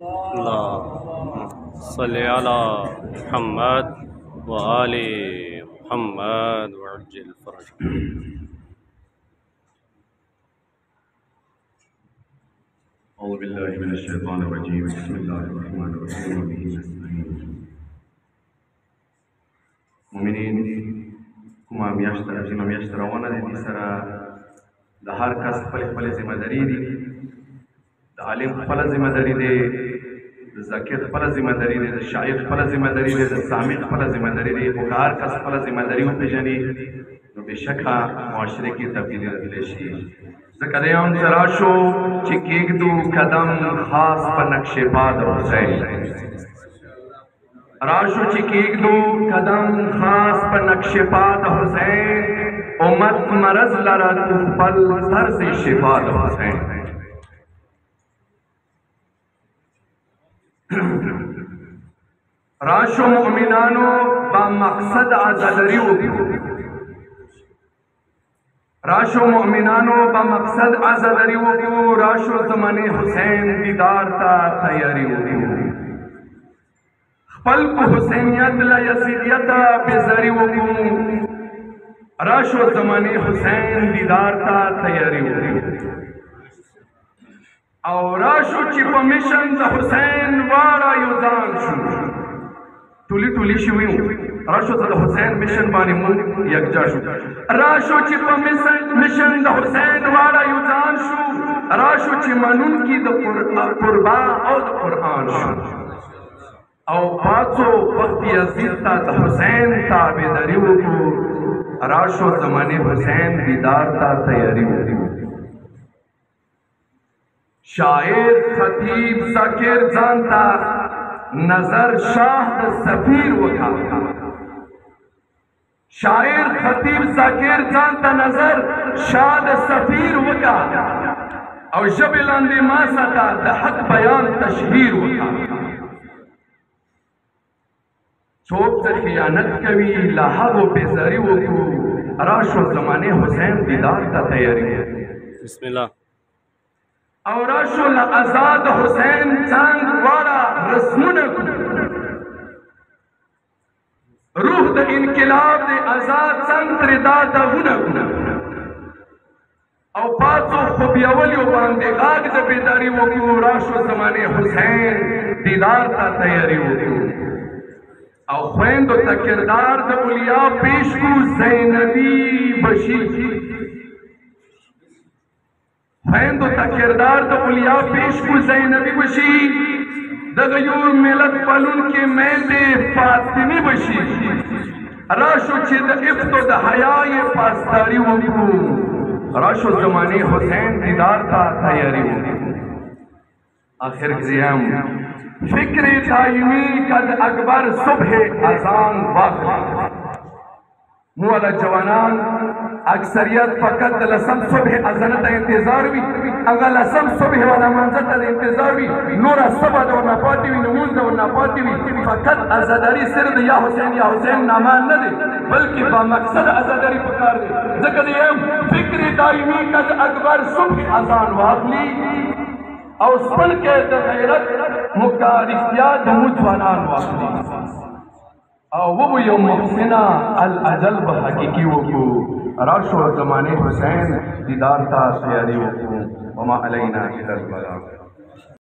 اللهم صل على محمد وآل محمد وعجل فرجهم. أعوذ بالله من الشيطان الرجيم. بسم الله الرحمن الرحيم وبه نستعين. مؤمنین کومه میاشت عظیمه میاشت روانه ده، دې سره د هر کس خپل ذمه داري دي. د عالم خپله ذمه داري دی، د ذاکر خپله ذمه داري دی، د شاعر خپله ذمه داري دی، د سامع خپله ذمه داري دی. خو که هر کس خپله ذمه داري وپېژني نو بېشکه معاشره کې تبدیلي راتلی شي. ځکه دی هم څه راشو چې کېږدو قدم خاص په نقش پا د حسین. راشو چې کېږدو قدم خاص په نقش پا د حسین. امت مرض لره تو خپل طرز شفا د حسین. راشو مؤمنانو با مقصد عزاداری وکړو. راشو مؤمنانو با مقصد عزاداری وکړو. راشو زمانه حسین دیدار ته تیاری وکړو. خپل کو حسینیت لا یزیدیت بیزاری وکړو. راشو زمانه حسین دیدار ته تیاری وکړو. او راشو چې په میشن د حسین واړه یو ځان شو. ټولی شوي وو. راشو د حسین میشن باندې مونږ یکجا شو. راشو چې په میشن د حسین واړه یو ځان شو. راشو چې منونکي د قربا او د قرآن شو. او پاتو وخت یزید ته د حسین تابعداري وکړو. راشو زمانه حسین دیدار ته تیاری وکړو. شاعر خطیب ذاکر ځان ته نظر شاه د سفیر وکړ. شاعر خطیب ذاکر ځان ته نظر شاه د سفیر وکړ. او ژبې لاندې ما ساته د حق بیان تشهیر وکړ. څوک چې خیانت کوي له هغو بیزاري وکړو. راشو زمانه حسین دیدار ته تیاری وکړو. بسم الله. او راشو له آزاد حسین څنګ واړه رسمونه کړو. روح د انقلاب د آزاد څنګ ترې دا دغونه کړو. او پاتو خوبیولیو باندې غاږ د بیداري وکړو. راشو زمانه حسین دیدار ته تیاری وکړو. او خویندو ته کردار د اولیا پیش کو زینبی بشیر. خویندو ته کردار د اولیا پیش کو زینبی بشي. د غیور ملت پلونکې میندې فاطمې بشي. راشو چې د افتو د حیا یې پاسداري وکړو. راشو زمانه حسین دیدار ته تیاری وکړو. آخر گزیم فکر دائمی قد اکبر صبح اذان واخلی. مولا جوانان اکثریت فقط د لسم صبح اذان ته انتظار وي. هغه لسم صبح ولا منځ ته انتظار وي. نوره سبا د ورنه پاتې وي، لمونځ د ورنه پاتې وي. فقط ازاداري صرف د یا حسین نامان نه دی، بلکې با مقصد ازاداري پکار دی. ځکه د یم فکر دائمی قد اکبر صبح اذان واخلی. او سپن کې د غیرت مکارفتیا د مجوانان واخلي. او وبو یو محسنه الاجل به حقیقي وکړو. راشو زمانه حسین دیدار ته تیاری وکړو. وما علینا الا البلاغ.